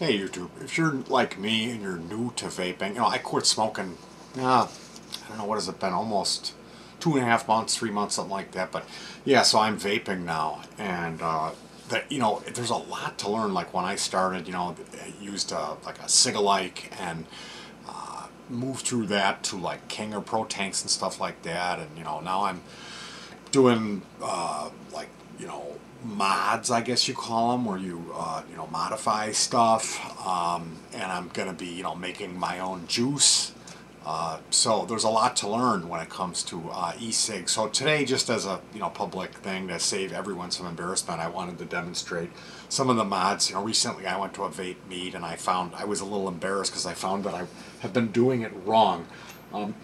Hey YouTube, if you're like me and you're new to vaping, I quit smoking, I don't know, what has it been, almost 2.5 months, 3 months, something like that, but yeah, so I'm vaping now, and there's a lot to learn. Like when I started, I used like a cig-alike and moved through that to like King or Pro tanks and stuff like that, and now I'm doing like mods, I guess you call them, where you modify stuff, and I'm gonna be making my own juice. So there's a lot to learn when it comes to e-cig. So today, just as a public thing to save everyone some embarrassment, I wanted to demonstrate some of the mods. Recently I went to a vape meet and I was a little embarrassed because I found that I have been doing it wrong.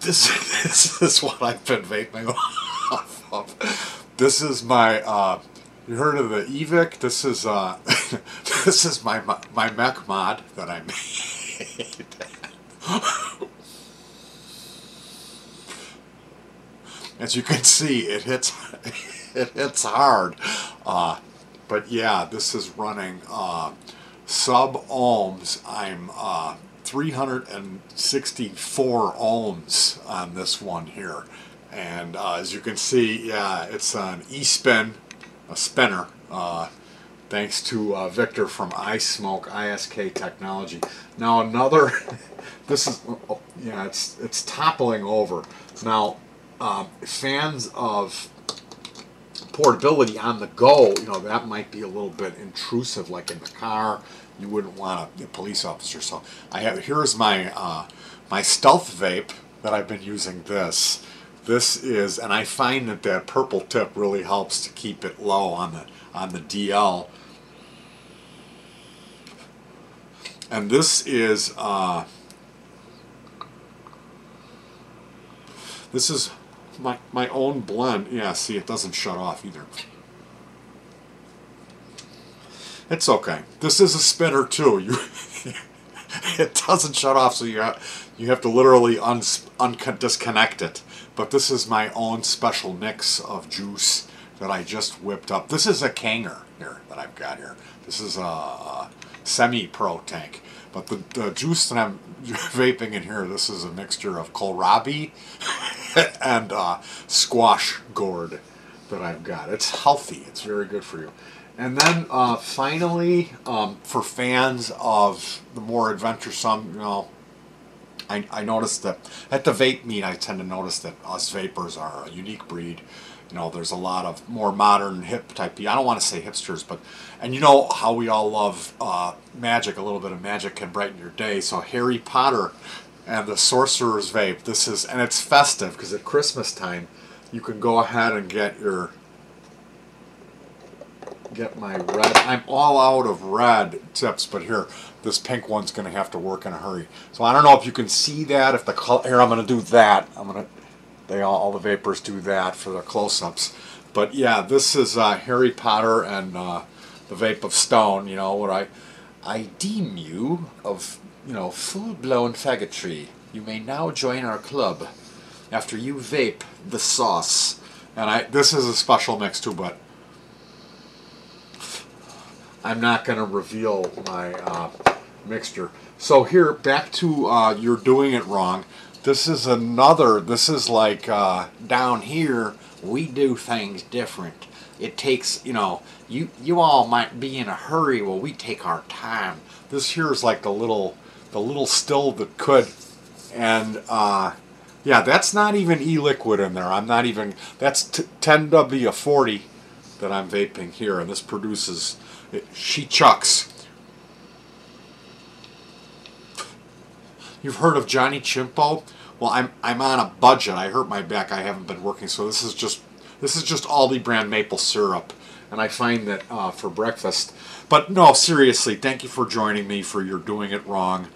This is what I've been vaping off of. This is my you heard of the e-cig? This is this is my mech mod that I made. As you can see, it hits hard. But yeah, this is running sub ohms. I'm 364 ohms on this one here, and as you can see, yeah, it's an e-spin, a spinner. Thanks to Victor from ISK Technology. Now another, this is, yeah, it's toppling over. Now, fans of portability on the go, that might be a little bit intrusive, like in the car. You wouldn't want a police officer. So here's my my stealth vape that I've been using. This is, and I find that purple tip really helps to keep it low on the DL. And this is my own blend. Yeah, see, it doesn't shut off either. It's okay. This is a spinner too. It doesn't shut off, so you have to literally disconnect it. But this is my own special mix of juice that I just whipped up. This is a Kanger here that I've got here. This is a semi-pro tank. But the juice that I'm vaping in here, this is a mixture of kohlrabi and squash gourd that I've got. It's healthy. It's very good for you. And then finally, for fans of the more adventuresome, I noticed that at the vape meet, I tend to notice that us vapors are a unique breed. There's a lot of more modern, hip type people. I don't want to say hipsters, but, and how we all love magic. A little bit of magic can brighten your day. So Harry Potter and the Sorcerer's Vape. This is, and it's festive because at Christmas time, you can go ahead and get my red. I'm all out of red tips, but here, this pink one's going to have to work in a hurry. So I don't know if you can see that. If the color, here, I'm going to do that. All the vapors do that for their close-ups. But yeah, this is Harry Potter and the vape of stone. What I deem you of full-blown faggotry. You may now join our club after you vape the sauce. And this is a special mix too, but I'm not going to reveal my mixture. So here, back to you're doing it wrong. This is like down here, we do things different. It takes, you all might be in a hurry, well, we take our time. This here is like the little still that could. And yeah, that's not even e-liquid in there. That's 10W40 that I'm vaping here, and this produces, she chucks. You've heard of Johnny Chimpo? Well, I'm on a budget. I hurt my back. I haven't been working, so this is just Aldi brand maple syrup, and I find that for breakfast. But no, seriously, thank you for joining me for You're Doing It Wrong.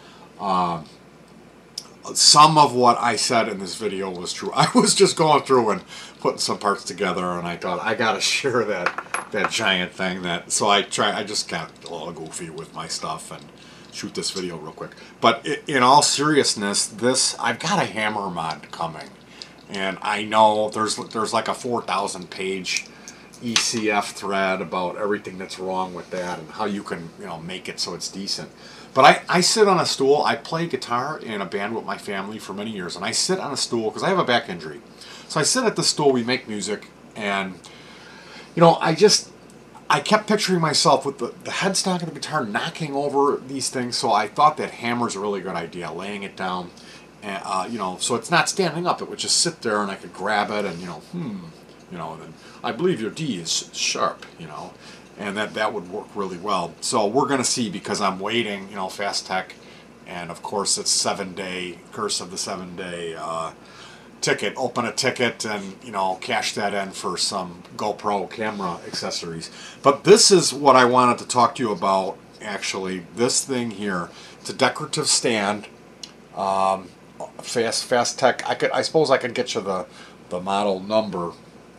Some of what I said in this video was true. I was just going through and putting some parts together, and I thought I gotta share that giant thing. So I just got a little goofy with my stuff and shoot this video real quick. But in all seriousness, I've got a hammer mod coming, and I know there's like a 4,000 page ECF thread about everything that's wrong with that and how you can, you know, make it so it's decent. But I sit on a stool. I play guitar in a band with my family for many years, and I sit on a stool because I have a back injury. So I sit at the stool, we make music, and, you know, I kept picturing myself with the headstock of the guitar knocking over these things, so I thought that hammer's a really good idea, laying it down, and, you know, so it's not standing up. It would just sit there, and I could grab it, and, you know, you know, then I believe your D is sharp, you know, and that would work really well. So we're going to see, because I'm waiting, you know, Fast Tech, and of course it's 7-day, curse of the 7-day ticket, open a ticket and, you know, cash that in for some GoPro camera accessories. But this is what I wanted to talk to you about, actually. This thing here, it's a decorative stand, Fast Tech. I suppose I could get you the model number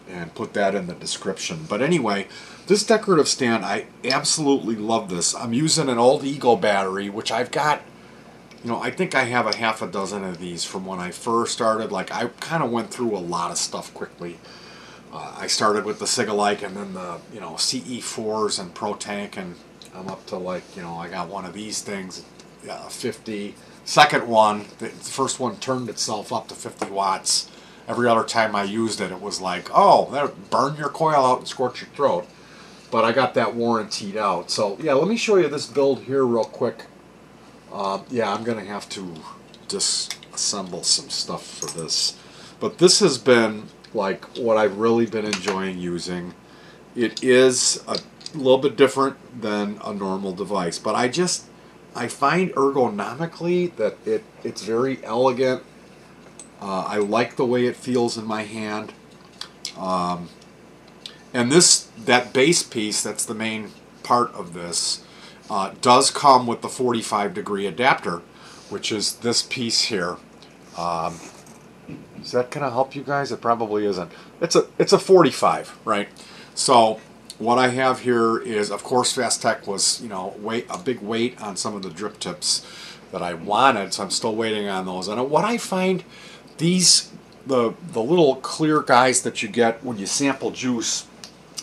and put that in the description. But anyway, this decorative stand, I absolutely love this. I'm using an old Eagle battery, which I've got, you know, I think I have a half a dozen of these from when I first started. Like, I kind of went through a lot of stuff quickly. I started with the Sig-alike, and then the, you know, CE4s and Pro Tank, and I'm up to, like, you know, I got one of these things, 50. Second one, the first one turned itself up to 50 watts. Every other time I used it, it was like, oh, that'll burn your coil out and scorch your throat. But I got that warrantied out. So, yeah, let me show you this build here real quick. Yeah, I'm going to have to disassemble some stuff for this. But this has been, like, what I've really been enjoying using. It is a little bit different than a normal device. But I find ergonomically that it's very elegant. I like the way it feels in my hand. And that base piece, that's the main part of this, does come with the 45-degree adapter, which is this piece here. Is that going to help you guys? It probably isn't. It's a 45, right? So what I have here is, of course, Fast Tech was, you know, a big weight on some of the drip tips that I wanted, so I'm still waiting on those. And what I find, the little clear guys that you get when you sample juice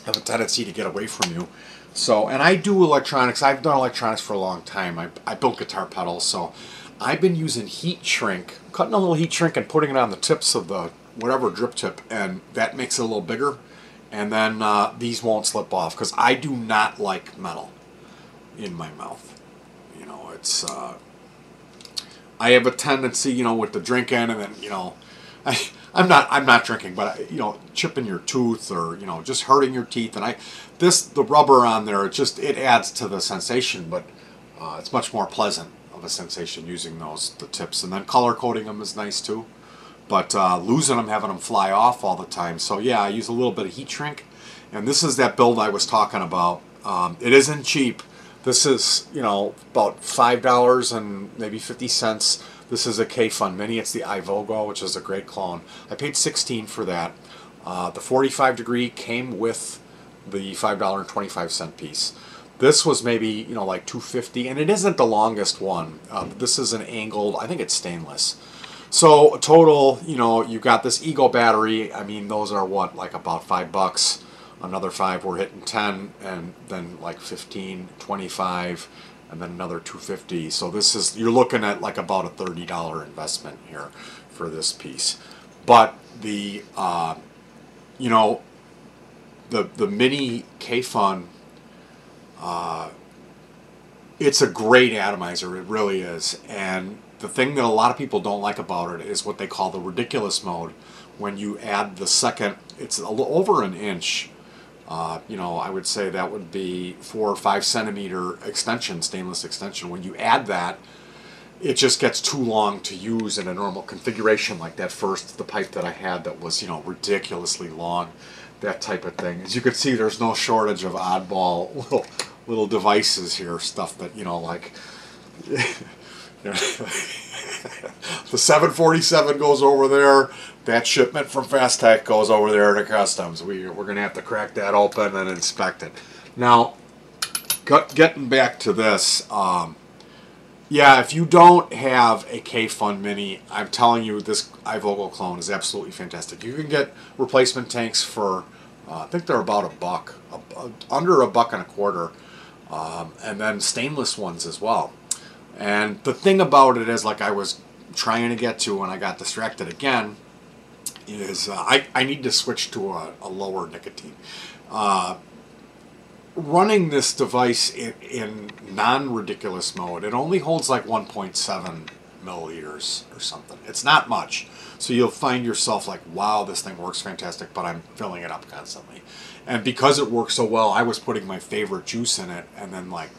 have a tendency to get away from you. So, and I do electronics. I've done electronics for a long time. I built guitar pedals, so I've been using heat shrink, cutting a little heat shrink and putting it on the tips of the whatever drip tip, and that makes it a little bigger. And then these won't slip off, because I do not like metal in my mouth. You know, it's I have a tendency, you know, with the drinking, and then, you know, I'm not drinking, but, you know, chipping your tooth, or, you know, just hurting your teeth, and the rubber on there, it adds to the sensation, but it's much more pleasant of a sensation using the tips. And then color coding them is nice too, but losing them, having them fly off all the time. So yeah, I use a little bit of heat shrink, and this is that build I was talking about. It isn't cheap. This is, you know, about $5 and maybe 50 cents. This is a K-Fun Mini. It's the iVogo, which is a great clone. I paid $16 for that. The 45 degree came with the $5.25 piece. This was maybe, you know, like $2.50, and it isn't the longest one. This is an angled, I think it's stainless. So total, you know, you got this Eagle battery. I mean, those are what, like about $5. Another 5, we're hitting 10, and then like 15, 25, and then another $2.50. So this is, you're looking at like about a $30 investment here for this piece. But the you know, the mini K-Fun, it's a great atomizer. It really is. And the thing that a lot of people don't like about it is what they call the ridiculous mode. When you add the second, it's a little over an inch. You know, I would say that would be 4 or 5 centimeter extension, stainless extension. When you add that, it just gets too long to use in a normal configuration, like the pipe that I had that was, you know, ridiculously long, that type of thing. As you can see, there's no shortage of oddball little devices here, stuff that, you know, like the 747 goes over there. That shipment from Fast Tech goes over there to customs. We're going to have to crack that open and inspect it. Now, getting back to this, yeah, if you don't have a K-Fun Mini, I'm telling you, this iVogo clone is absolutely fantastic. You can get replacement tanks for I think they're about $1, under $1.25, and then stainless ones as well. And the thing about it is, like I was trying to get to when I got distracted again, is I need to switch to a lower nicotine. Running this device in non-ridiculous mode, it only holds like 1.7 milliliters or something. It's not much. So you'll find yourself like, wow, this thing works fantastic, but I'm filling it up constantly. And because it works so well, I was putting my favorite juice in it and then like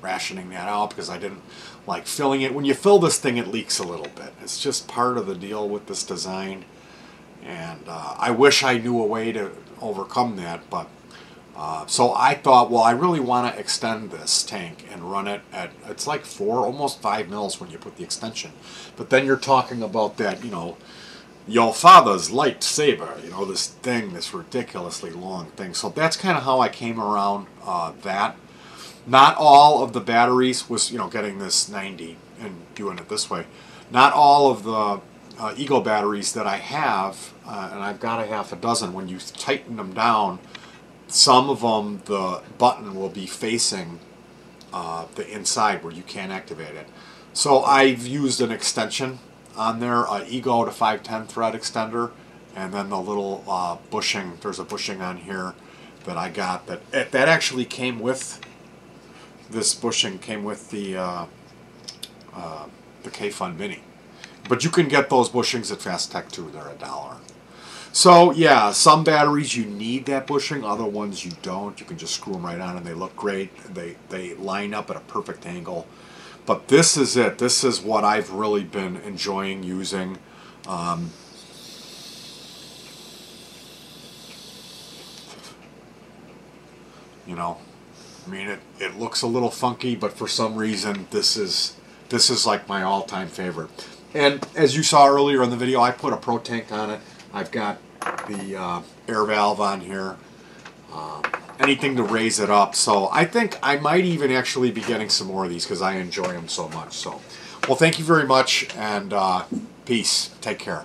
rationing that out because I didn't like filling it. When you fill this thing, it leaks a little bit. It's just part of the deal with this design. And I wish I knew a way to overcome that, but so I thought, well, I really want to extend this tank and run it at, it's like 4, almost 5 mils when you put the extension. But then you're talking about that, you know, your father's lightsaber, you know, this thing, this ridiculously long thing. So that's kind of how I came around that. Not all of the batteries was, you know, getting this 90 and doing it this way. Not all of the Ego batteries that I have, and I've got a half a dozen, when you tighten them down, some of them, the button will be facing the inside where you can't activate it. So I've used an extension on there, Ego to 510 thread extender, and then the little bushing, there's a bushing on here that I got that actually came with, this bushing came with the K-Fun Mini. But you can get those bushings at Fast Tech too, they're $1. So yeah, some batteries you need that bushing, other ones you don't. You can just screw them right on and they look great. They line up at a perfect angle. But this is it. This is what I've really been enjoying using. You know, I mean, it looks a little funky, but for some reason this is like my all-time favorite. And as you saw earlier in the video, I put a pro tank on it. I've got the air valve on here, anything to raise it up. So I think I might even actually be getting some more of these because I enjoy them so much. So, well, thank you very much, and peace. Take care.